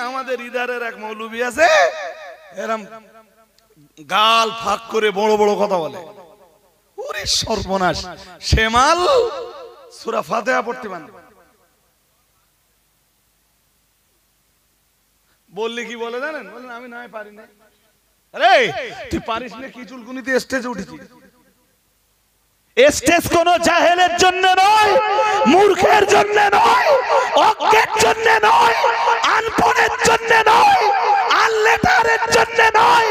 আমাদের ইদারের এক মৌলবী আছে, এরম গাল ফাঁক করে বড় বড় কথা বলে। ওরে সর্বনাশ, শেমাল সূরা ফাতিহা পড়তে পারে না। বললে কি বলে জানেন? বলেন আমি নাই পারি না। আরে তুই পারিস না কি চুলকুনিতে স্টেজে উঠেছিস? স্টেজ কোন জাহেলের জন্য নয়, মূর্খের জন্য নয়, অজ্ঞের জন্য নয়, আনপড়ের জন্য নয়, আনলেটারের জন্য নয়,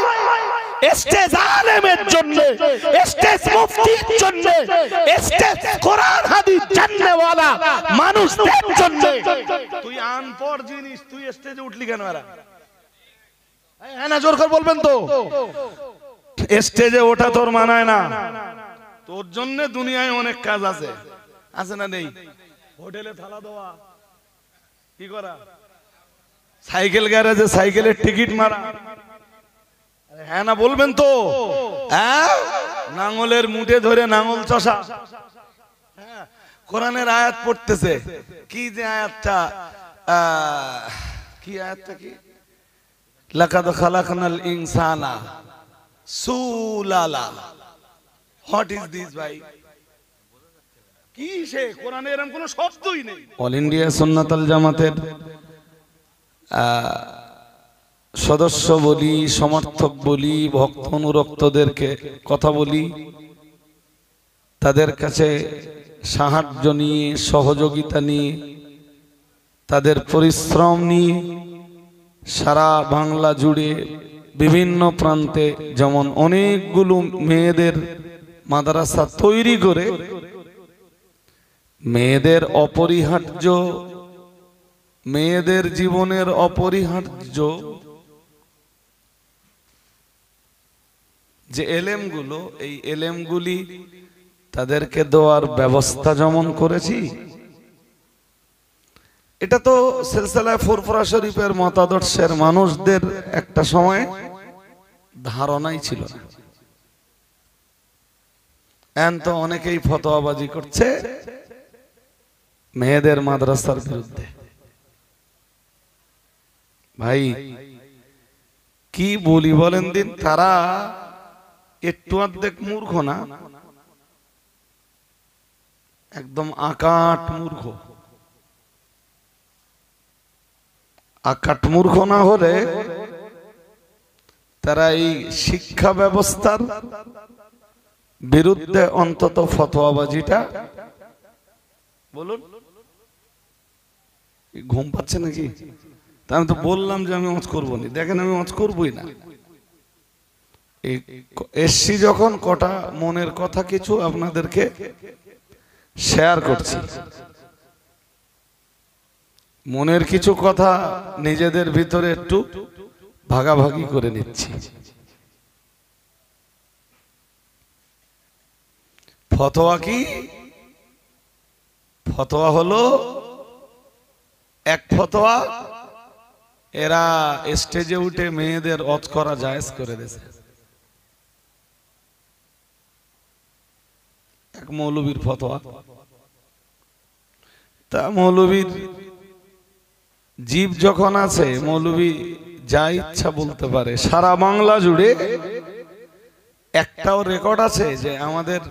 স্টেজ আলেমের জন্য, স্টেজ মুফতির জন্য, স্টেজ কোরআন হাদিস জাননেওয়ালা মানুষদের জন্য। তুই আনপড় জিনিস, তুই স্টেজে উঠলি কেন? হ্যাঁ না, জোর করে বলবেন তো। স্টেজে ওঠা তোর মানায় না। তোর জন্য দুনিয়ায় অনেক কাজ আছে, আছে না নেই? হোটেলে থালা দেওয়া, কি করা, সাইকেল গ্যারেজে সাইকেলের টিকিট মারা, হ্যাঁ না বলবেন তো? হ্যাঁ, নাঙ্গলের মুঠে ধরে নাঙ্গল চষা, কোরআনের আয়াত পড়তেছে। কি যে আয়াতটা, কি আয়াতটা কি? লাকাদ খালাকনাল ইনসানা সুলালা। হোয়াট ইজ দিস ভাই? কি সে কোরআনে এরকম কোনো শব্দই নেই। অল ইন্ডিয়া সুন্নাতুল জামাতের সদস্য বলি, সমর্থক বলি, ভক্ত অনুরক্তদেরকে কথা বলি, তাদের কাছে সাহায্য নিয়ে, সহযোগিতা নিয়ে, তাদের পরিশ্রম নিয়ে সারা বাংলা জুড়ে বিভিন্ন প্রান্তে যেমন অনেকগুলো মেয়েদের মাদ্রাসা তৈরি করে মেয়েদের অপরিহার্য, মেয়েদের জীবনের অপরিহার্য যে এলেমগুলো, এই এলেমগুলি তাদেরকে দেওয়ার ব্যবস্থা যেমন করেছি, এটা তো সিলসিলা ফুরফুরা শরীফের মতাদর্শের মানুষদের একটা সময় ধারণাই ছিল না। এখন তো অনেকেই ফতোয়াবাজি করছে মেয়েদের মাদ্রাসার বিরুদ্ধে। ভাই কি বলি বলেন দিন, তারা একটু অর্ধেক মূর্খ না, একদম আকাট মূর্খ। আকাট মূর্খ না হলে তারা এই শিক্ষা ব্যবস্থার বিরুদ্ধে অন্তত ফতোয়াবাজিটা, বলুন ঘুম পাচ্ছে নাকি? তা আমি তো বললাম যে আমি ওয়াজ করবো না, দেখেন আমি ওয়াজ করবোই না। এসছি যখন কটা মনের কথা কিছু আপনাদেরকে শেয়ার করছি, মনের কিছু কথা নিজেদের ভিতরে একটু ভাগাভাগি করে নিচ্ছি। ফতোয়া কি? ফতোয়া হলো এক ফতোয়া, এরা স্টেজে উঠে মেয়েদের ওয়াজ করা জায়েজ করে দিয়েছে। এক মৌলবীর ফতোয়া। তা মৌলবীর জীব যখন আছে, মৌলবী যা ইচ্ছা বলতে পারে। সারা বাংলা জুড়ে একটাও রেকর্ড আছে যে আমাদের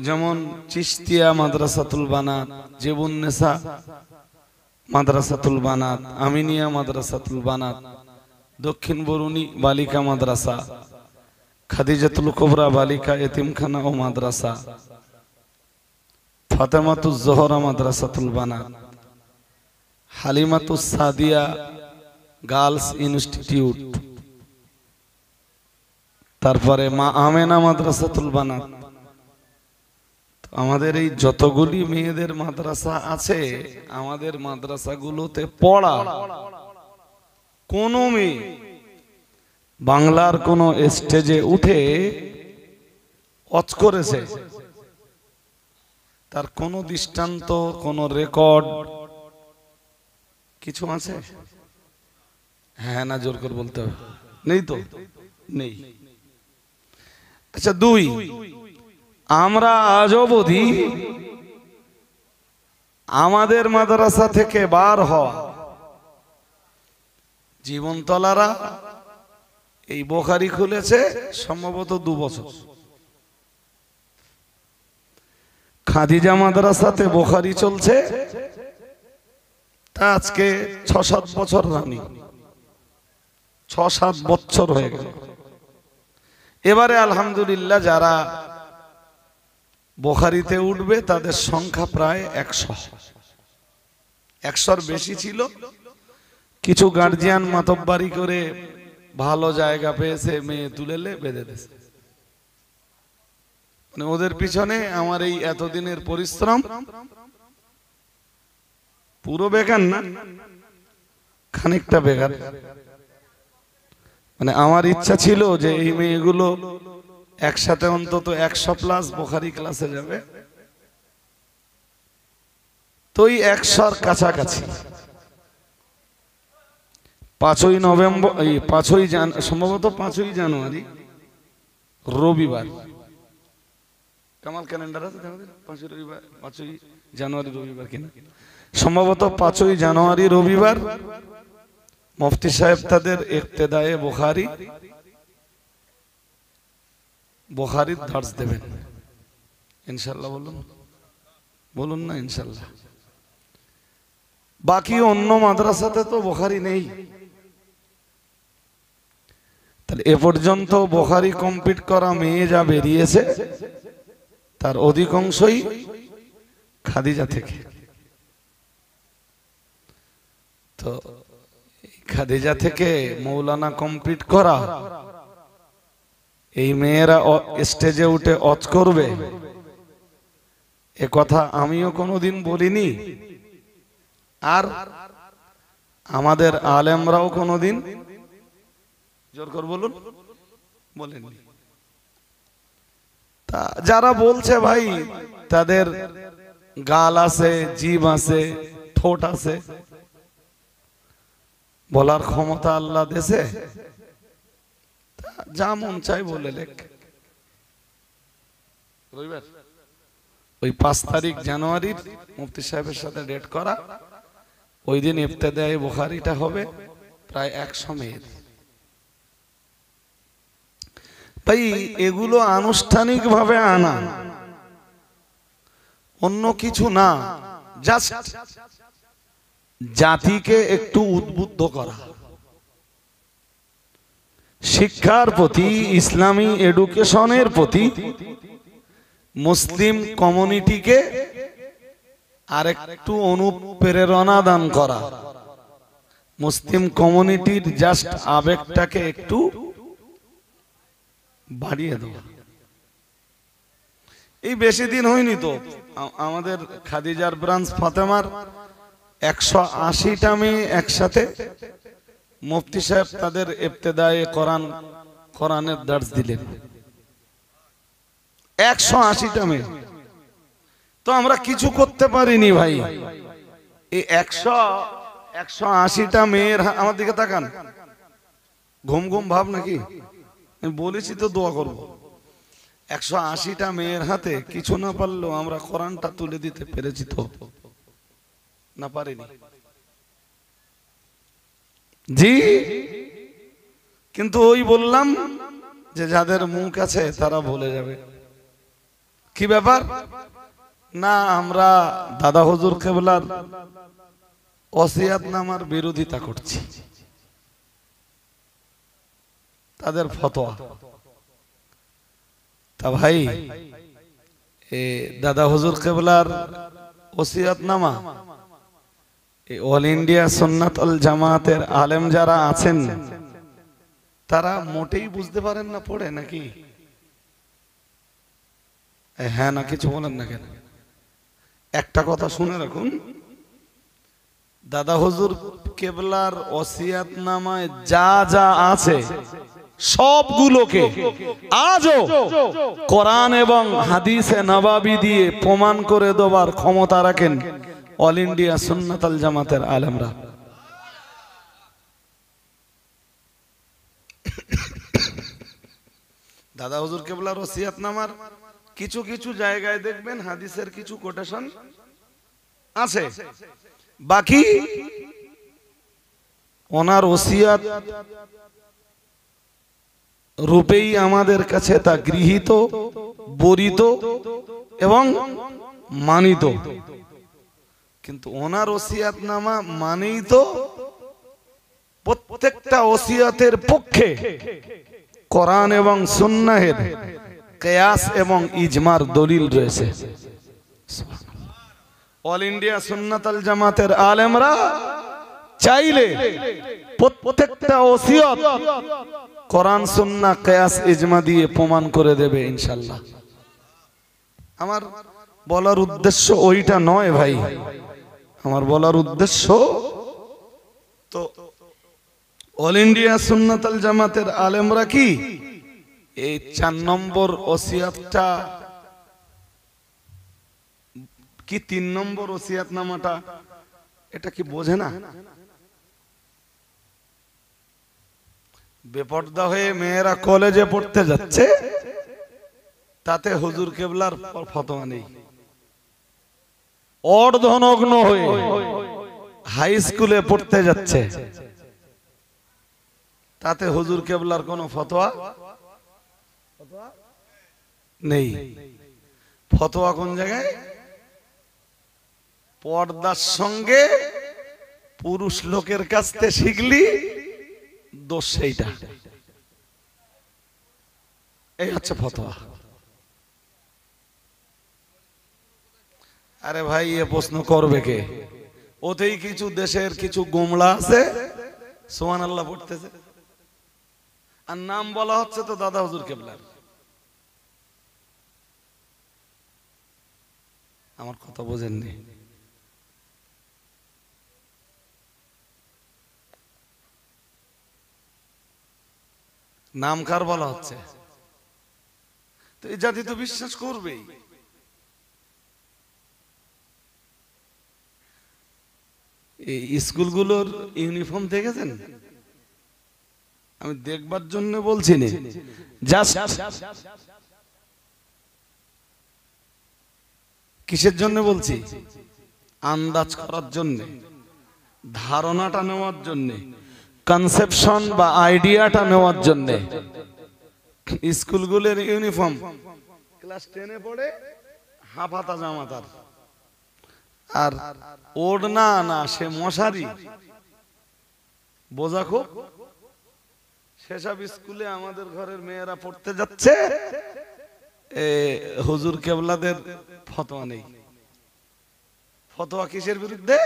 যেমন চিশতিয়া মাদ্রাসাতুল বানাত, জেবুন্নেসা মাদ্রাসাতুল বানাত, আমিনিয়া মাদ্রাসাতুল বানাত, দক্ষিণ বরুণী বালিকা মাদ্রাসা, খাদিজাতুল কুবরা বালিকা এতিমখানা ও মাদ্রাসা, ফাতেমাতুজ জোহরা মাদ্রাসাতুল বানাত, হালিমাতুস সাদিয়া গার্লস ইনস্টিটিউট, তারপরে মা আমেনা মাদ্রাসাতুল বানাত। আমাদের এই যতগুলি মেয়েদের মাদ্রাসা আছে, আমাদের মাদ্রাসাগুলোতে পড়া কোন মেয়ে বাংলার কোন স্টেজে উঠে ওয়াজ করেছে তার কোন দৃষ্টান্ত, কোন রেকর্ড কিছু আছে? হ্যাঁ না জোর করে বলতে হবে। নেই তো? নেই। আচ্ছা, দুই, আমরা আজ অবধি আমাদের মাদ্রাসা থেকে বার হওয়া জীবনতলারা এই বুখারী খুলেছে সম্ভবত 2 বছর। খাদিজা মাদ্রাসাতে বুখারী চলছে তা আজকে 6-7 বছর রানি, 6-7 বছর হয়ে গেল। এবারে আলহামদুলিল্লাহ যারা বুখারীতে উঠবে তাদের সংখ্যা প্রায় 100-100-র বেশি ছিল। কিছু গার্জিয়ান মাতব্বারি করে ভালো জায়গা পেয়েছে, মেয়ে তুলেলে বেঁধে দিয়েছে। মানে ওদের পিছনে আমার এই এতদিনের পরিশ্রম পুরো বেকার না, খানিকটা বেকার। মানে আমার ইচ্ছা ছিল যে এই মেয়েগুলো একসাথে অন্তত 100+ বুখারী ক্লাসে যাবে, তো এই 100-র কাছাকাছি 5ই নভেম্বর, সম্ভবত 5ই জানুয়ারি রবিবার, কামাল ক্যালেন্ডার আছে 5ই জানুয়ারি রবিবার কিনা, সম্ভবত 5ই জানুয়ারি রবিবার মুফতি সাহেব তাদের ইক্তেদায়ে বুখারীর দর্স দেবেন ইনশাআল্লাহ। বলুন না ইনশাআল্লাহ। বাকি অন্য মাদ্রাসাতে তো বুখারী নেই। তাহলে এ পর্যন্ত বুখারী কমপ্লিট করা মেয়ে যা বেরিয়েছে তার অধিকাংশই খাদিজা থেকে। তো খাদিজা থেকে মৌলানা কমপ্লিট করা এই মেয়েরা স্টেজে উঠে ওয়াজ করবে, এ কথা আমিও কোনোদিন বলিনি, আর আমাদের আলেমরাও কোনোদিন, জোর করে বলুন, বলেননি। তা যারা বলছে ভাই তাদের গাল আছে, জিভ আছে, ঠোঁট আছে, বলার ক্ষমতা আল্লাহ দেশে, যা মন চাই বলে লেখ। রবিবার ওই 5 তারিখ জানুয়ারির মুফতি সাহেবের সাথে ডেট করা, ওই দিন ইফতেদায়ে বুখারীটা হবে প্রায় 100 মেয়ের। ভাই এগুলো আনুষ্ঠানিক ভাবে আনা, অন্য কিছু না, জাস্ট জাতিকে একটু উদ্বুদ্ধ করা, শিক্ষার প্রতি, ইসলামী এডুকেশনের প্রতি মুসলিম কমিউনিটিকে আরেকটু অনুপ্রেরণা দান করা, মুসলিম কমিউনিটির জাস্ট আবেগটাকে একটু বাড়িয়ে দেওয়া। এই বেশি দিন হয়নি তো আমাদের খাদিজার ব্রাঞ্চ ফাতেমার 180টা মেয়ে একসাথে মুফতি সাহেব তাদের ইবতেদায়ে কোরআনের দর্স দিলেন। 180টা মেয়ে, তো আমরা কিছু করতে পারিনি ভাই। এই 180টা মেয়ের, আমার দিকে তাকান, ঘুম ঘুম ভাব নাকি? আমি বলেছি তো দোয়া করব। 180টা মেয়ের হাতে কিছু না পারলেও আমরা কোরআনটা তুলে দিতে পেরেছি তো না পারিনি? জি, কিন্তু ওই বললাম যে যাদের মুখ আছে তারা বলে যাবে। কি ব্যাপার? না, আমরা দাদা হুজুর কেবলার ওসিয়াতনামার বিরোধিতা করছি, তাদের ফতোয়া। তা ভাই দাদা হুজুর কেবলার ওসিয়াতনামা অল ইন্ডিয়া সুন্নাত আল জামাতের আলেম যারা আছেন তারা মোটেই বুঝতে পারেন না পড়ে নাকি? হ্যাঁ না কিছু বলেন না কেন? একটা কথা শুনে রাখুন, দাদা হুজুর কেবলার ওসিয়াতনামায় যা যা আছে সবগুলোকে আজও কোরআন এবং হাদিসে নবাবী দিয়ে প্রমাণ করে দেবার ক্ষমতা রাখেন অল ইন্ডিয়া সুন্নাত আল জামাতের আলেমরা। দাদা হুজুর কেবলার ওসিয়াতনামার কিছু কিছু জায়গায় দেখবেন হাদিসের কিছু কোটেশন আছে, বাকি ওনার ওসিয়াত রূপেই আমাদের কাছে তা গৃহীত, বরিত এবং মানিত। কিন্তু ওনার ওসিয়াতনামা মানেই তো প্রত্যেকটা ওসিয়াতের পক্ষে কোরআন এবং সুন্নাহের কিয়াস এবং ইজমার দলিল রয়েছে। অল ইন্ডিয়া সুন্নাতুল জামাতের আলেমরা চাইলে প্রত্যেকটা ওসিয়ত কোরআন সুন্নাহ কিয়াস ইজমা দিয়ে প্রমাণ করে দেবে ইনশাআল্লাহ। আমার বলার উদ্দেশ্য ওইটা নয় ভাই, আমার বলার উদ্দেশ্য তো অল ইন্ডিয়া সুন্নাতুল জামাতের আলেমরা কি এই 4 নম্বর ওসিয়াতটা কি 3 নম্বর ওসিয়াতনামাটা এটা কি বোঝে না? বেপর্দা হয়ে মেয়েরা কলেজে পড়তে যাচ্ছে, তাতে হুজুর কেবলার ফতোয়া নেই। অর্ধনগ্ন হয়ে হাই স্কুলে পড়তে যাচ্ছে, তাতে হুজুর কেবলার কোনো ফতোয়া নেই। ফতোয়া কোন জায়গায়? পর্দার সঙ্গে পুরুষ লোকের কাছ থেকে শিখলি দোষ সেইটা, এই হচ্ছে ফতোয়া। আরে ভাই এ প্রশ্ন করবে কে? ওতেই কিছু দেশের কিছু গোমলা আছে সুবহানাল্লাহ পড়তেছে, আর নাম বলা হচ্ছে তো দাদা হুজুর কেবলার। আমার কথা বোঝেননি? নাম কার বলা হচ্ছে? তো এই জাতি তো বিশ্বাস করবেই। এই স্কুলগুলোর ইউনিফর্ম দেখেছেন? আমি দেখবার জন্য বলছি না, জাস্ট কিসের জন্য বলছি? আন্দাজ করার জন্য, ধারণাটা নেওয়ার জন্য, কনসেপশন বা আইডিয়াটা নেওয়ার জন্য। স্কুলগুলোর ইউনিফর্ম ক্লাস 10 এ পড়ে হাফ হাতা জামা, তার আর ওড়না না, সে মশারি, বোঝা খুব। সেসব স্কুলে আমাদের ঘরের মেয়েরা পড়তে যাচ্ছে, হুজুর কেবলাদের ফতোয়া নেই। ফতোয়া কিসের বিরুদ্ধে?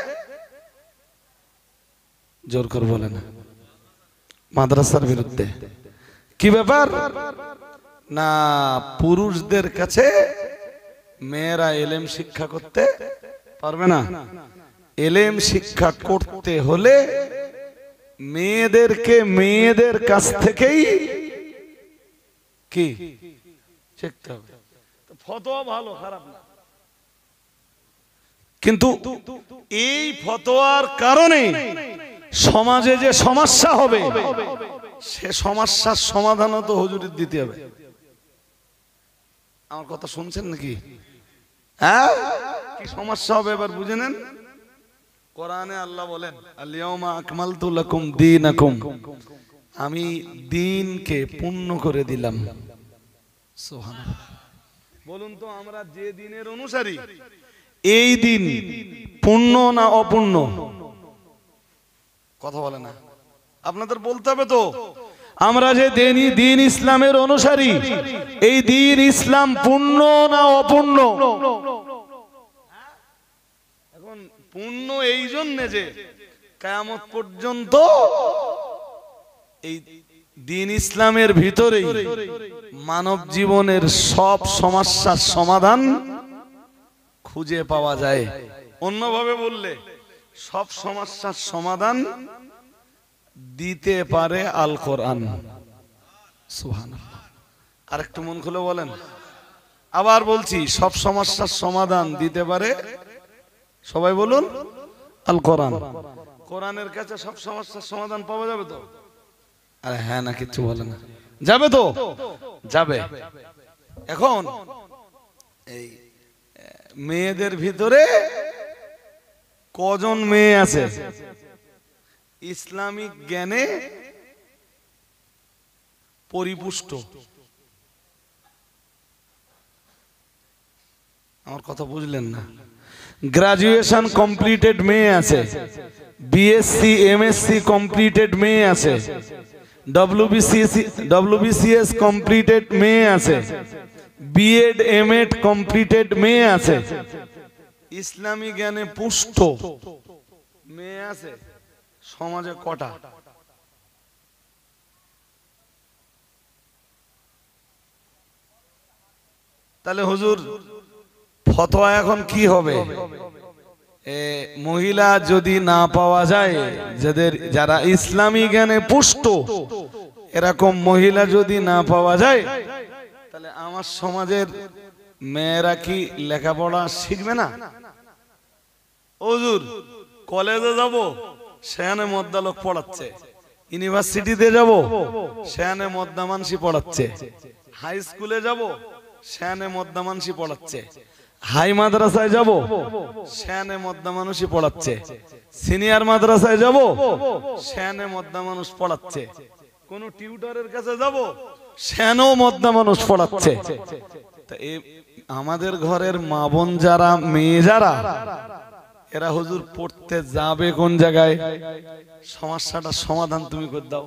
জোর করে বলে না, মাদ্রাসার বিরুদ্ধে। কি ব্যাপার না, পুরুষদের কাছে মেয়েরা এলেম শিক্ষা করতে পারবে না। এলেম শিক্ষা করতে হলে মেয়েদেরকে মেয়েদের কাছ থেকেই কি শিখতে হবে। ফতোয়া ভালো, খারাপ না, কিন্তু এই ফতোয়ার কারণে সমাজে যে সমস্যা হবে, সে সমস্যার সমাধানও তো হুজুরের দিতে হবে। আমার কথা শুনছেন নাকি? হ্যাঁ, কি সমস্যা হবে এবার বুঝে নেন। কোরআনে আল্লাহ বলেন, আল-ইয়াউমা আকমালতু লাকুম দীনাকুম, আমি দ্বীনকে পূর্ণ করে দিলাম। সুবহানাল্লাহ। বলুন তো, আমরা যে দ্বীনের অনুসারী, এই দ্বীন পূর্ণ না অপূর্ণ? কথা বলে না, আপনাদের বলতে হবে তো। আমরা যে দ্বীন ইসলামের অনুসারী, এই দ্বীন ইসলাম পূর্ণ না অপূর্ণ? এখন পূর্ণ এই জন্য যে কিয়ামত পর্যন্ত এই দ্বীন ইসলামের ভিতরেই মানব জীবনের সব সমস্যার সমাধান খুঁজে পাওয়া যায়। অন্যভাবে বললে, সব সমস্যার সমাধান দিতে পারে আল কোরআন। সুবহানাল্লাহ। আরেকটু মন খুলে বলেন। আবার বলছি, সব সমস্যার সমাধান দিতে পারে, সবাই বলুন, আল কোরআন। কোরআনের কাছে সব সমস্যার সমাধান পাওয়া যাবে তো? আরে হ্যাঁ না, কিছু বলে না। যাবে তো? যাবে। এখন এই মেয়েদের ভিতরে কজন মেয়ে আছে? ইসলামিক জ্ঞানে পরিপুষ্ট। আমার কথা বুঝলেন না? গ্রাজুয়েশন কমপ্লিটেড মেয়ে আছে, বিএসসি এমএসসি কমপ্লিটেড মেয়ে আছে, ডব্লিউবিসিএস কমপ্লিটেড মেয়ে আছে, বিএড এমএড কমপ্লিটেড মেয়ে আছে, ইসলামী জ্ঞানে পুষ্ট মেয়ে আছে সমাজে কটা? তাহলে হুজুর ফতোয়া এখন কি হবে? মহিলা যদি না পাওয়া যায়, যারা ইসলামী জ্ঞানে পুষ্ট, এরকম মহিলা যদি না পাওয়া যায়, তাহলে আমার সমাজের মেয়েরা কি লেখাপড়া শিখবে না? হুজুর কলেজে যাব, সেখানে মদ্দা লোক পড়াচ্ছে, ইউনিভার্সিটিতে যাব, সেখানে মদ্দা মানসি পড়াচ্ছে, হাই স্কুলে যাব, সেখানে মদ্দা মানসি পড়াচ্ছে, হাই মাদ্রাসায় যাব, সেখানে মদ্দা মানুষই পড়াচ্ছে, সিনিয়র মাদ্রাসায় যাব, সেখানে মদ্দা মানুষ পড়াচ্ছে, কোন টিউটরের কাছে যাব, সেখানেও মদ্দা মানুষ পড়াচ্ছে। আমাদের ঘরের মা বোন যারা, মেয়ে যারা, এরা হুজুর পড়তে যাবে কোন জায়গায়? সমস্যাটা সমাধান তুমি করে দাও।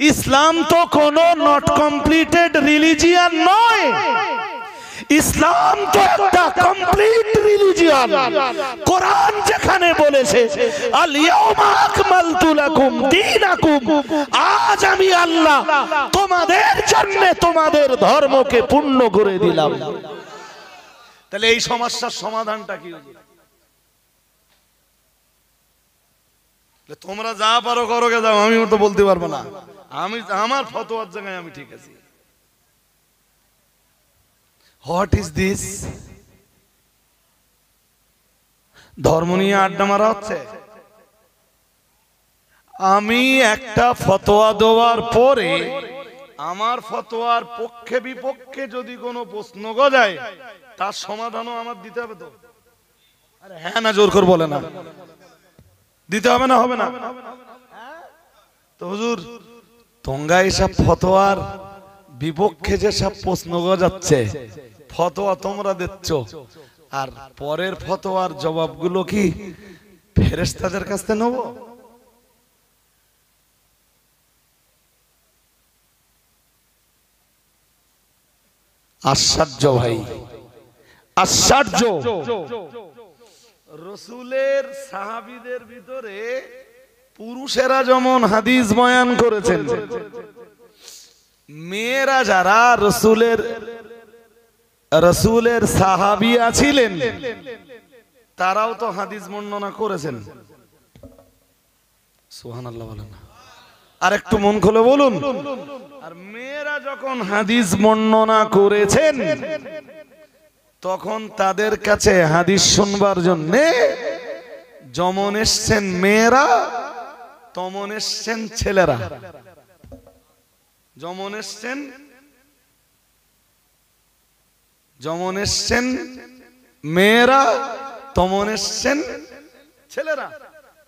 ইসলাম তো কোনো নট কমপ্লিটেড রিলিজিয়ান নয়, ইসলাম তো একটা কমপ্লিট রিলিজিয়ান। কোরআন যেখানে বলেছে আল ইয়াউমা আকমালতু লাকুম দীনাকুম, আজ আমি আল্লাহ তোমাদের জন্য তোমাদের ধর্মকে পূর্ণ করে দিলাম। তাহলে এই সমস্যার সমাধানটা কি? তোমরা যা পারো করো গে যাও, আমি তো বলতে পারবো না। আমি আমার ফতোয়ার জায়গায় আমি ঠিক আছি। What is this? ধর্ম নিয়ে আড্ডা মারা হচ্ছে। আমি একটা ফতোয়া দেওয়ার পরে আমার ফতোয়ার পক্ষে বিপক্ষে যদি কোনো প্রশ্ন গজায়, তার সমাধানও আমার দিতে হবে তো? আরে হ্যাঁ না জোর করে বলে না, দিতে হবে না? হবে না? তো হুজুর তোমরা এসব ফতোয়ার বিপক্ষে যে সব প্রশ্ন গজাচ্ছে, ফতোয়া তোমরা দিচ্ছ, আর পরের ফতোয়ার জবাবগুলো কি ফেরেশতাদের কাছ থেকে নেব? আশ্চর্য ভাই, আশ্চর্য। রাসূলের সাহাবীদের ভিতরে পুরুষেরা যেমন হাদিস বয়ান করেছেন, মেয়েরা যারা রাসূলের সাহাবিয়া ছিলেন, তারাও তো হাদিস বর্ণনা করেছেন। সুবহানাল্লাহ বলেন। আর একটু মন খুলে বলুন। আর মেয়েরা যখন হাদিস বর্ণনা করেছেন, তখন তাদের কাছে হাদিস শুনবার জন্য যেমন এসছেন মেয়েরা, তেমন এসছেন ছেলেরা। যেমন এসছেন মেয়েরা, তেমন এসছেন ছেলেরা।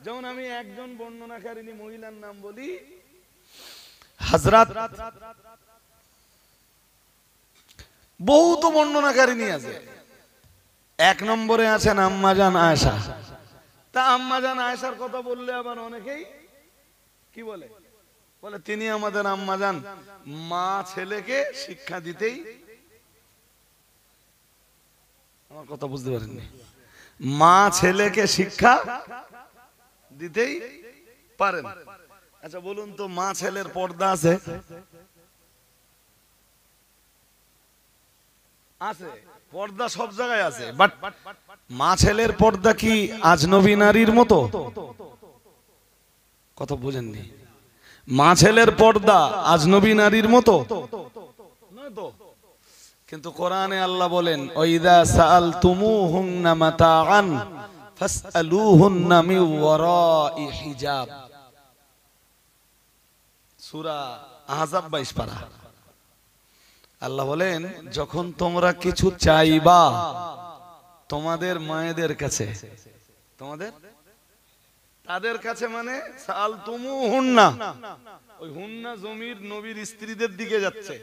যেমন আমি একজন বর্ণনাকারিনী মহিলার নাম বলি, হযরত, বহুত বর্ণনাকারিনী আছে। এক নম্বরে আছেন আম্মাজান আয়েশা। তা আম্মাজান আয়েশার কথা বললে আবার অনেকেই কি বলে? বলে তিনি আমাদের আম্মাজান, মা ছেলেকে শিক্ষা দিতেই, আমার কথা বুঝতে পারেননি, মা ছেলেকে শিক্ষা দিতেই পারেন। আচ্ছা বলুন তো, মা ছেলের পর্দা আছে? আছে, পর্দা সব জায়গায় আছে, বাট মা ছেলের পর্দা কি আজনবী নারীর মতো? কথা বুঝেননি? মা ছেলের পর্দা আজনবী নারীর মতো নয় তো। কিন্তু কোরআনে আল্লাহ বলেন, ওয়াইদা সাআলতুমুহুন্না মাতাআন ফাসআলুহুন্না মিন ওয়ারাই হিজাব। সূরা আহজাব 22 পারা। আল্লাহ বলেন, যখন তোমরা কিছু চাইবা তোমাদের মায়েদের কাছে, তোমাদের তাদের কাছে মানে সাল তুমু হুন্না, ওই হুন্না জমির নবীর স্ত্রীদের দিকে যাচ্ছে।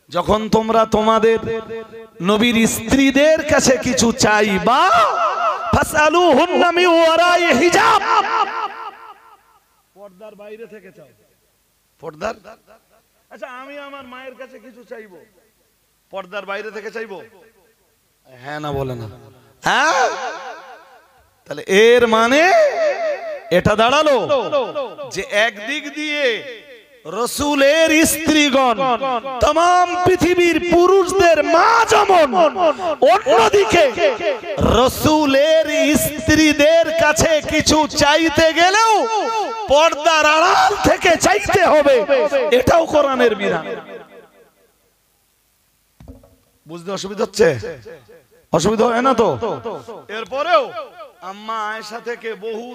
যখন তোমরা তোমাদের নবীর স্ত্রীদের কাছে কিছু চাইবা, ফাসআলুহুন্না মিন ওয়ারাই হিজাব, পর্দার বাইরে থেকে চাও। পর্দার, আচ্ছা আমি আমার মায়ের কাছে কিছু চাইবো, পর্দার বাইরে থেকে চাইবো? হ্যাঁ না বলে না? হ্যাঁ, তাহলে এর মানে এটা দাঁড়ালো যে একদিক দিয়ে রাসূলের স্ত্রীগণ तमाम পৃথিবীর পুরুষদের মা যেমন, অন্যদিকে রাসূলের স্ত্রীদের কাছে কিছু চাইতে গেলেও পর্দার আড়াল থেকে চাইতে হবে, এটাও কোরআনের বিধান। বুঝতে অসুবিধা হচ্ছে? অসুবিধা হয় না তো? এরপরেও আম্মা আয়েশা থেকে বহু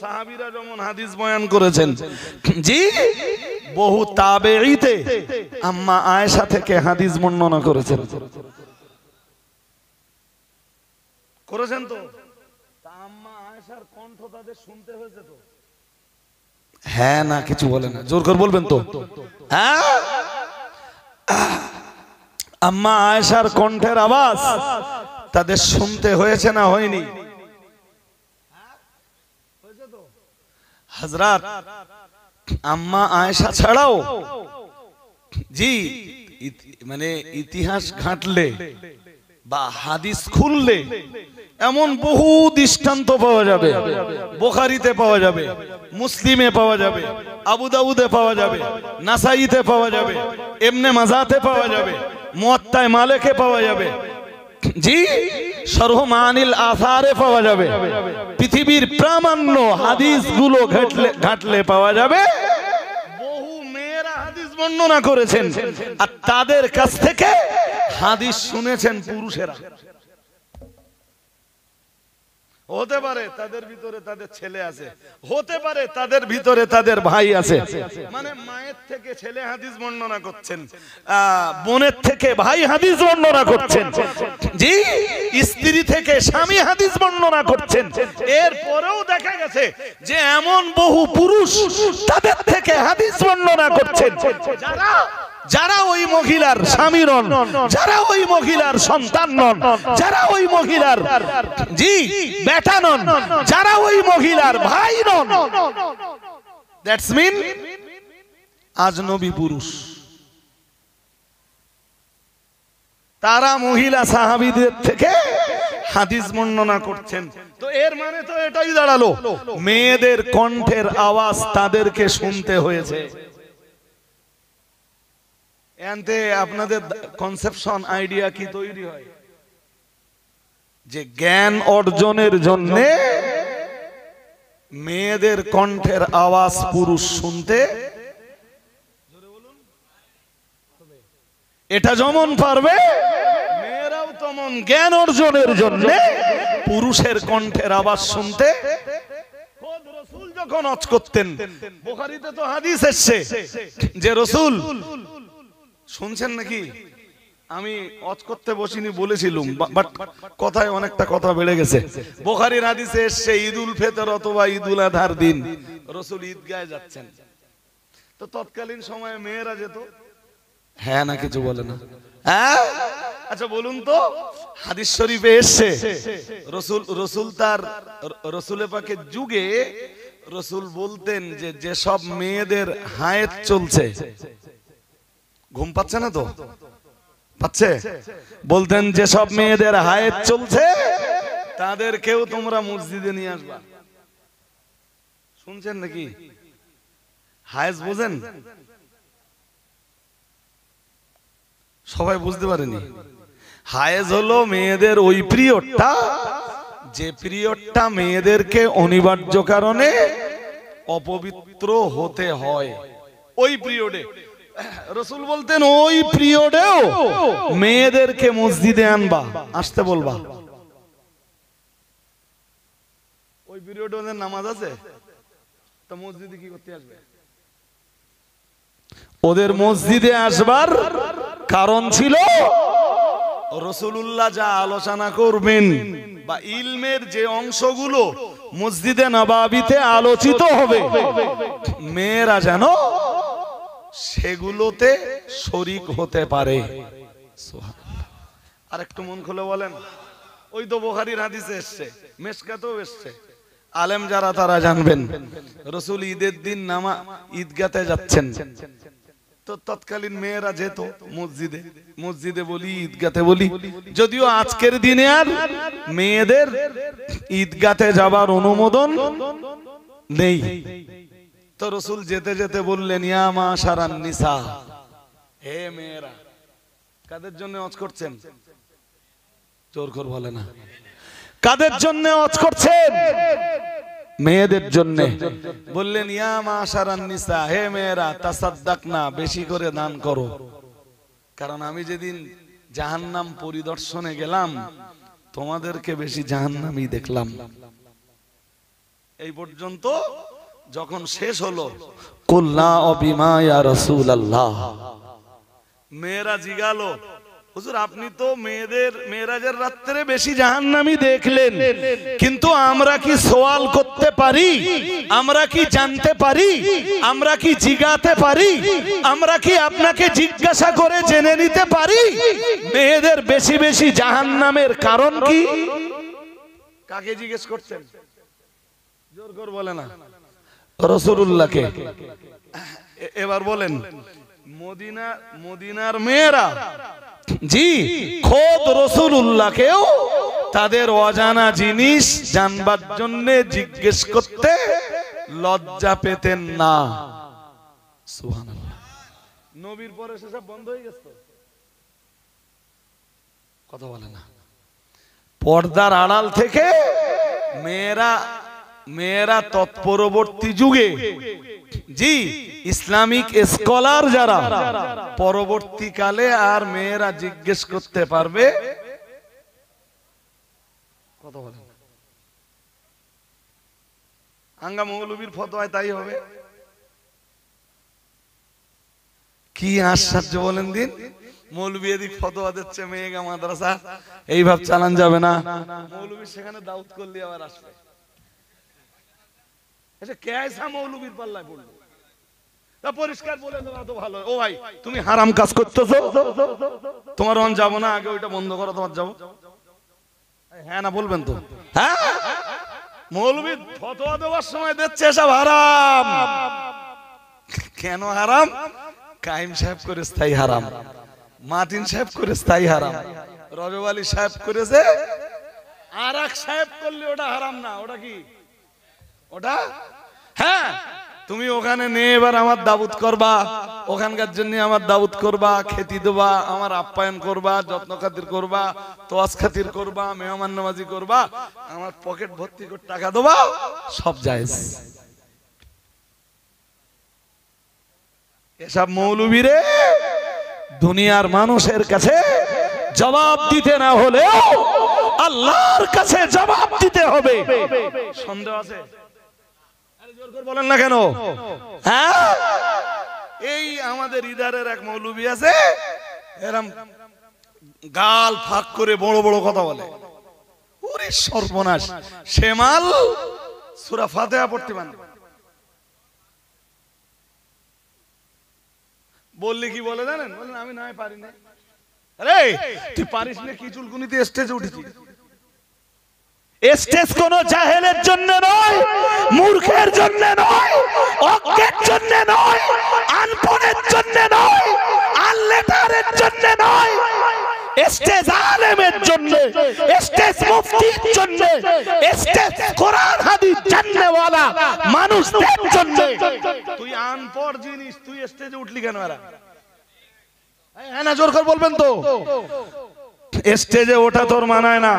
সাহাবীরা যেমন হাদিস বয়ান করেছেন, জি, বহু তাবেঈতে আম্মা আয়েশা থেকে হাদিস বর্ণনা করেছেন। করেছেন তো? তা আম্মা আয়েশার কণ্ঠ তাদের শুনতে হয়েছে তো? হ্যাঁ না কিছু বলে না, জোর করে বলবেন তো? হ্যাঁ, আম্মা আয়েশার কণ্ঠের আওয়াজ তাদের শুনতে হয়েছে না হয়নি? হযরত আম্মা আয়েশা ছাড়াও জি মানে ইতিহাস ঘাঁটলে বা হাদিস খুললে এমন বহু দৃষ্টান্ত পাওয়া যাবে। বুখারীতে পাওয়া যাবে, মুসলিমে পাওয়া যাবে, আবু দাউদে পাওয়া যাবে, নাসাইতে পাওয়া যাবে, ইবনে মাজাতে পাওয়া যাবে, মুয়াত্তা মালিকে পাওয়া যাবে, জি শরহ মানিল আসারে পাওয়া যাবে। পৃথিবীর প্রামাণ্য হাদিসগুলো ঘাটলে পাওয়া যাবে বহু মেয়েরা হাদিস বর্ণনা করেছেন, আর তাদের কাছ থেকে হাদিস শুনেছেন পুরুষেরা। হতে পারে তাদের ভিতরে তাদের ছেলে আছে, হতে পারে তাদের ভিতরে তাদের ভাই আছে, মানে মায়ের থেকে ছেলে হাদিস বর্ণনা করছেন, বোনের থেকে ভাই হাদিস বর্ণনা করছেন, জি স্ত্রী থেকে স্বামী হাদিস বর্ণনা করছেন। এরপরেও দেখা গেছে যে এমন বহু পুরুষ তাদের থেকে হাদিস বর্ণনা করছেন যারা ওই মহিলার স্বামী নন, যারা ওই মহিলার সন্তান নন, যারা ওই মহিলার জি বেটা নন, যারা ওই মহিলার ভাই নন। দ্যাটস মিন আজনবী পুরুষ। তারা মহিলা সাহাবীদের থেকে হাদিস বর্ণনা করছেন। তো এর মানে তো এটাই দাঁড়ালো মেয়েদের কণ্ঠের আওয়াজ তাদেরকে শুনতে হয়েছে। এতে আপনাদের কনসেপশন আইডিয়া কি তৈরি হয় যে জ্ঞান অর্জনের জন্য মেয়েদের কণ্ঠের আওয়াজ পুরুষ শুনতে, এটা যেমন পারবে মেয়েরাও তেমন জ্ঞান অর্জনের জন্য পুরুষের কণ্ঠের আওয়াজ শুনতে। খোদ রাসূল যখন ওয়াজ করতেন, বুখারীতে তো হাদিস এসেছে যে রাসূল শুনছেন নাকি, আমি ওয়াজ করতে বসিনি বলেছিলাম, বাট কথায় অনেকটা কথা বেড়ে গেছে। বুখারীর হাদিসে এসেছে ঈদুল ফিতর অথবা ঈদুল আযহার দিন রাসূল ঈদগাহে যাচ্ছেন, তো তৎকালীন সময়ে মেয়েরা যেত। হ্যাঁ না কিছু বলে না? হ্যাঁ, আচ্ছা বলুন তো, হাদিস শরীফে এসেছে রাসূল তার রাসূলে পাকের যুগে রাসূল বলতেন যে যেসব মেয়েদের হায়েত চলছে, ঘুম পাচ্ছে না তো? পাচ্ছে? বলতেন যেসব মেয়েদের হায়েত চলছে তাদেরকেও তোমরা মসজিদে নিয়ে আসবা। শুনছেন নাকি? হায়েজ বুঝেন? সবাই বুঝতে পারেনি। হায়েজ হলো মেয়েদের ওই পিরিয়ডটা, যে পিরিয়ডটা মেয়েদেরকে অনিবার্য কারণে অপবিত্র হতে হয়। ওই পিরিয়ডে রাসূল বলতেন ওই পিরিয়ডেও মেয়েদেরকে মসজিদে আনবা, আসতে বলবা। ওই পিরিয়ডে ওদের নামাজ আছে, তো মসজিদে কি করতে আসবে? ওদের মসজিদে আসবার কারণ ছিল রাসূলুল্লাহ যা আলোচনা করবেন বা ইলমের যে অংশগুলো মসজিদে নবাবিতে আলোচিত হবে, মেয়েরা যেন সেগুলোতে শরীক হতে পারে। আর একটু মন খুলে বলেন, ওই তো বুখারীর হাদিসে এসছে, মিশকাতেও এসছে, আলেম যারা তারা জানবেন, রাসূল ঈদের দিন ঈদগাতে যাচ্ছেন, তো তৎকালীন মেয়েরা যেত মসজিদে, মসজিদে বলি ঈদগাতে বলি, যদিও আজকের দিনে আর মেয়েদের ঈদগাতে যাবার অনুমোদন নেই, তো রাসূল যেতে যেতে বললেন, ইয়া মাশারান নিসা, হে মেয়েরা। কাদের জন্য ওয়াজ করছেন? জোর করে বলে না, কাদের জন্য ওয়াজ করছেন? মেয়েদের জন্য। বললেন, ইয়া মাশারান নিসা, হে মেয়েরা, তাসাদদাকনা, বেশি করে দান করো, কারণ আমি যেদিন জাহান্নাম পরিদর্শনে গেলাম তোমাদেরকে বেশি জাহান্নামী দেখলাম। এই পর্যন্ত যখন শেষ হলো, কুল্লা বিমা ইয়া রাসূলুল্লাহ, মেয়েরা জিগালো, হুজুর আপনি তো মেয়েদের মেরাজের রাত্রে বেশি জাহান্নামী দেখলেন, কিন্তু আমরা কি সওয়াল করতে পারি? আমরা কি জানতে পারি? আমরা কি জিজ্ঞাতে পারি? আমরা কি আপনাকে জিজ্ঞাসা করে জেনে নিতে পারি মেয়েদের বেশি বেশি জাহান্নামের কারণ কি? কাকে জিজ্ঞেস করছেন? জোর করে বলে না, রাসূলুল্লাহকে। এবার বলেন, মদিনার মেয়েরা জি খোদ রাসূলুল্লাহকেও তাদের অজানা জিনিস জানবার জন্য জিজ্ঞেস করতে লজ্জা পেতেন না। সুবহানাল্লাহ। নবীর পরে সেসব বন্ধ হয়ে গেছে, কথা বলে না। পর্দার আড়াল থেকে মেয়েরা তৎপরবর্তী যুগে জি ইসলামিক স্কলার যারা, পরবর্তীকালে আর মেয়েরা জিজ্ঞেস করতে পারবে, কথা বলেন, আঙ্গা মৌলবীর ফতোয়ায় তাই হবে। কি আশ্চর্য বলেন দিন, মৌলবী এদিক ফতোয়া দিচ্ছে মেয়েগা মাদ্রাসা, এই ভাব চালান যাবে না। মৌলবী সেখানে দাউদ করলে আবার আসবে, মৌলবীর পাল্লায় পড়লো, পরিষ্কার বলে দেওয়া তো ভালো। ও ভাই তুমি হারাম কাজ করতেছো, তোমার অন যাবো না, আগে ওইটা বন্ধ করো, তোমার যাবো। হ্যাঁ না বলবেন তো? হ্যাঁ, মৌলবী ফতোয়া দেওয়ার সময় দিচ্ছে এসব হারাম। কেন হারাম? কাইম সাহেব করে স্থায়ী হারাম, মাতিন সাহেব করে স্থায়ী হারাম, রজব আলী সাহেব করেছে, আর এক সাহেব করলে ওটা হারাম না। ওটা কি? ওটা হ্যাঁ, তুমি ওখানে নিয়ে এবার আমার দাউদ করবা, ওখানকার জন্য আমার দাউদ করবা, খেতি দেবা, আমার আপ্যায়ন করবা, যত্ন খাতির করবা, তোয়াজ খাতির করবা, মেহমান নামাজি করবা, আমার পকেট ভর্তি করে টাকা দেবা, সব জায়েজ। এসব মৌলবীরে দুনিয়ার মানুষের কাছে জবাব দিতে না হলেও আল্লাহর কাছে জবাব দিতে হবে। সন্দেহ আছে? বলেন না কেন? হ্যাঁ, এই আমাদের ইদারের এক মৌলবী আছে, এরম গাল ফাঁক করে বড় বড় কথা বলে, ওরে সর্বনাশ। শেমাল সূরা ফাতিহা পড়তে পারে, বললে কি বলে জানেন? বলেন আমি নাই পারি না। আরে তুই পারিস না, কি চুলকুনিতে স্টেজে উঠেছিস? স্টেজ কোন জাহেলের জন্য নয়, মূর্খের জন্য নয়, অজ্ঞের জন্য নয়, আনপড়ের জন্য নয়, আনলেটারের জন্য নয়, স্টেজ আলেমের জন্য, স্টেজ মুফতির জন্য, স্টেজ কোরআন হাদিস জাননেওয়ালা মানুষদের জন্য। তুই আনপড় জিনিস, তুই স্টেজে উঠলি কেন? হ্যাঁ না জোর করে বলবেন তো? স্টেজে ওঠা তোর মানায় না,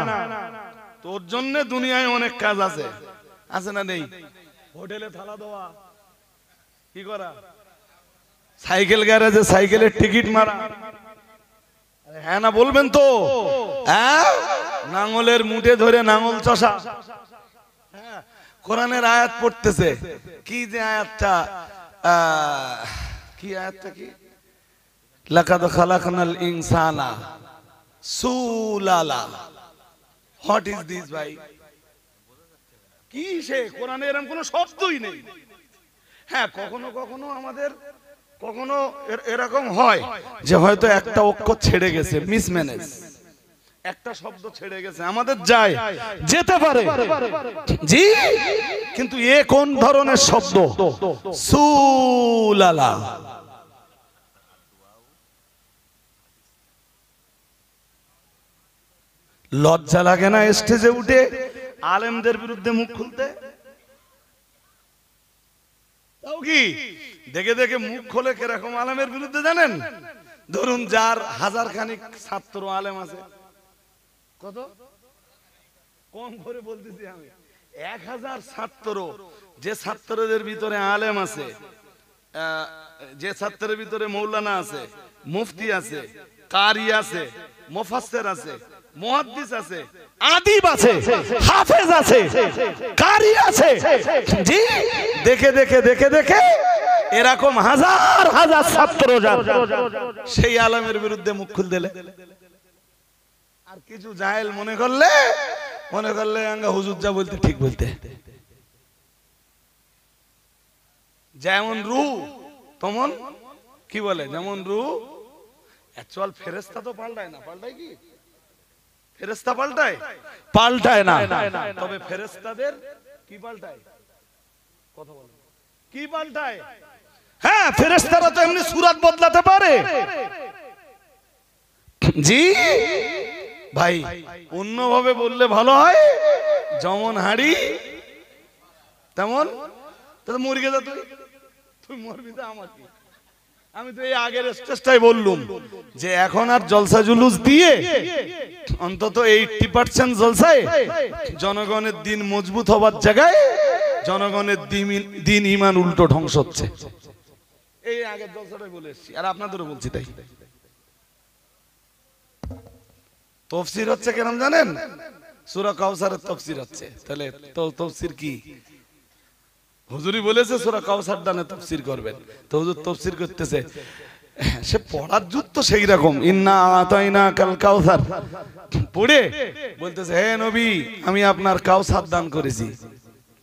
তোর জন্য দুনিয়ায় অনেক কাজ আছে, আছে না নেই? হোটেলে থালা দেওয়া, কি করা, সাইকেল গ্যারেজে সাইকেলের টিকিট মারা, হ্যাঁ না বলবেন তো? হ্যাঁ, নাঙলের মুঠে ধরে নাঙল চষা, হ্যাঁ, কোরআনের আয়াত পড়তেছে, কি যে আয়াতটা, কি আয়াতটা কি? লাকাদ খালাকনাল ইনসানা সুলালা, হোয়াট ইজ দিস ভাই? কি সে কোরআনে এরকম কোনো শব্দই নেই। হ্যাঁ, কখনো কখনো আমাদের কখনো এরকম হয় যে হয়তো একটা অক্ষর ছেড়ে গেছে, মিসম্যানেজ, একটা শব্দ ছেড়ে গেছে, আমাদের যায় যেতে পারে জি, কিন্তু এ কোন ধরনের শব্দ? সুলালা। লজ্জা লাগে না স্টেজে উঠে আলেমদের বিরুদ্ধে মুখ খুলতে? তাও কি দেখে দেখে মুখ খোলে কিরকম আলেমের বিরুদ্ধে জানেন? ধরুন যার 1000 খানিক ছাত্র আলেম আছে, কত কম করে বলতেছি আমি, 1000 ছাত্র, যে ছাত্রদের ভিতরে আলেম আছে, যে ছাত্রের ভিতরে মৌলানা আছে, মুফতি আছে, কারি আছে, মুফাসসির আছে, মুহাদ্দিস আছে, আদিব আছে, হাফেজ আছে, কারি আছে, জি, দেখে দেখে দেখে দেখে এরকম হাজার হাজার ছাত্র সেই আলেমের বিরুদ্ধে মুখ খুল দিলে, আর কিছু জাহেল মনে করলে আঙ্গা হুজুর যা বলতে ঠিক বলতে। যেমন রূহ তেমন কি বলে, যেমন রূহ। অ্যাকচুয়াল ফেরেশতা তো পাল্টায় না, পাল্টায় কি? ফেরেশতা পাল্টায় না, তবে ফেরেশতাদের কি পাল্টায়? কথা বলো, কি পাল্টায়? হ্যাঁ, ফেরেশতারা তো এমনি সূরত বদলাতে পারে জি ভাই। অন্যভাবে বললে ভালো হয়, যেমন হাড়ি তেমন। তাহলে মুরগি যা, তুই মরবি তো আমার কি? আমি তো এই আগের স্টেজটাই বললুম যে এখন আর জলসা জুলুস দিয়ে অন্তত 80% জলসায় জনগণের দিন মজবুত হবার জায়গায় জনগণের দিন ইমান উল্টো ধ্বংস হচ্ছে। এই আগের জলসাটাই বলে এসেছি, আর আপনাদেরও বলছি তাই। তাফসীর হচ্ছে কেন জানেন? সূরা কাউসারের তাফসীর হচ্ছে। তাহলে তো তাফসীর কি? হুজুরই বলেছে সূরা কাউসার দানে তাফসীর করবেন, তো হুজুর তাফসীর করতেছে, সে পড়ার যুদ্ধ সেই রকম, ইন্না আতাইনা কাল কাউসার পড়ে বলতেছে, হে নবী আমি আপনার কাউসার দান করেছি।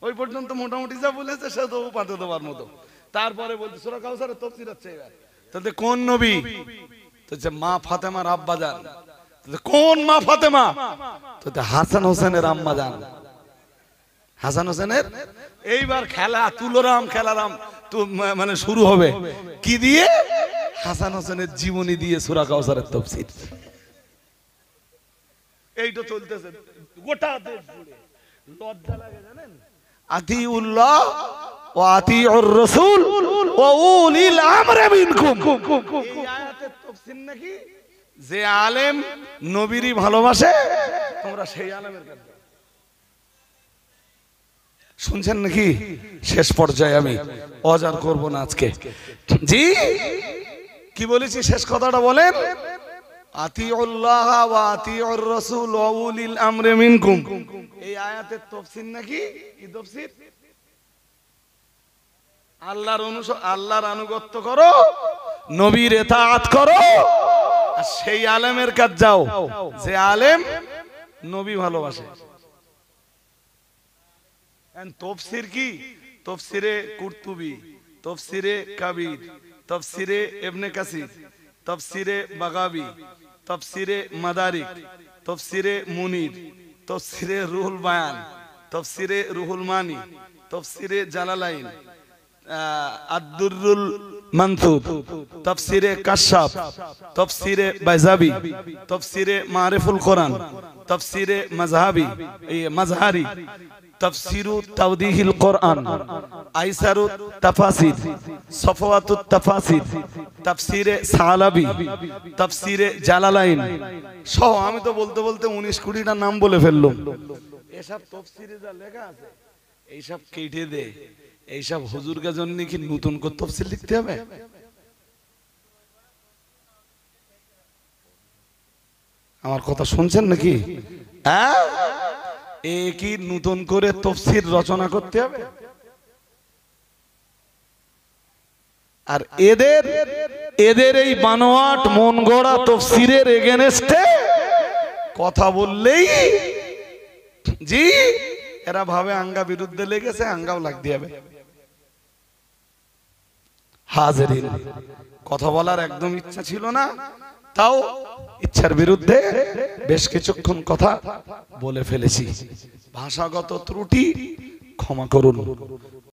ওই পর্যন্ত মোটামুটি যা বলেছে সে তো পাতে দেওয়ার মতো। তারপরে বলতে সূরা কাউসারের তাফসীর হচ্ছে এবার। তাহলে কোন নবী? তো যে মা ফাতেমার আব্বা জান। কোন মা ফাতেমা? তো হাসান হোসেনের আম্মা জান। হাসান হোসেনের এইবার খেলা তুলোরাম খেলারাম তো মানে শুরু হবে কি দিয়ে? হাসান হোসেনের জীবনী দিয়ে সূরা কাউসারের তাফসীর। এইটা চলতেছে গোটা দেশ জুড়ে। লজ্জা লাগে জানেন? আতিউল্লাহ ওয়া আতিউর রাসূল ওয়া উলিল আমরি মিনকুম। এই আয়াতের তাফসীর নাকি যে আলেম নবীরই ভালোবাসে তোমরা সেই আলেমের কাছে শুনছেন নাকি? শেষ পর্যায়ে আমি অজার করব না আজকে জি। কি বলেছি শেষ কথাটা বলেন? আতিউল্লাহ ওয়া আতিউর রাসূল ওয়া উলিল আমরি মিনকুম। এই আয়াতের তাফসীর নাকি কি তাফসীর? আল্লাহর আনুগত্য করো, নবীর ইতাআত করো, আর সেই আলেমের কাছে যাও যে আলেম নবী ভালোবাসে। তফসির কি? তফসিরে কুরতুবি, তফসিরে কাবির, তফসিরে ইবনে কাসির, তফসিরে বাগাবি, তফসিরে মাদারিক, তফসিরে মুনির, তফসিরে রুহুল বায়ান, তফসিরে রুহুল মানি, তফসিরে জালালাইন, আদ-দুররুল মানসুর, তফসিরে কাশাফ, তফসিরে বাইজাবি, তফসিরে মারিফুল কোরআন, তফসিরে মাজহারি, তফসিরু তাওদীহিল কোরআন, আইসারুত তাফাসির, সফওয়াতুত তাফাসির, তফসিরে সালাবি, তফসিরে জালালাইন সহ আমি তো বলতে বলতে 19-20টা নাম বলে ফেললাম। এসব তফসিরে যা লেখা আছে এইসব কেটে দে। এইসব হুজুরকে জন্য কি নতুন করে তফসির লিখতে হবে? আমার কথা শুনছেন নাকি? হ্যাঁ, এ কি নতুন করে তফসির রচনা করতে হবে? আর এদের এই বানোয়াট মন গড়া তফসিরের এগেনস্টে কথা বললেই জি, এরা ভাবে আঙ্গা বিরুদ্ধে লেগেছে, আঙ্গাও লাগ দিয়াবে। হাজেরিন, কথা বলার একদম ইচ্ছা ছিল না, তাও ইচ্ছার বিরুদ্ধে বেশ কিছুক্ষণ কথা বলে ফেলেছি। ভাষাগত ত্রুটি ক্ষমা করুন।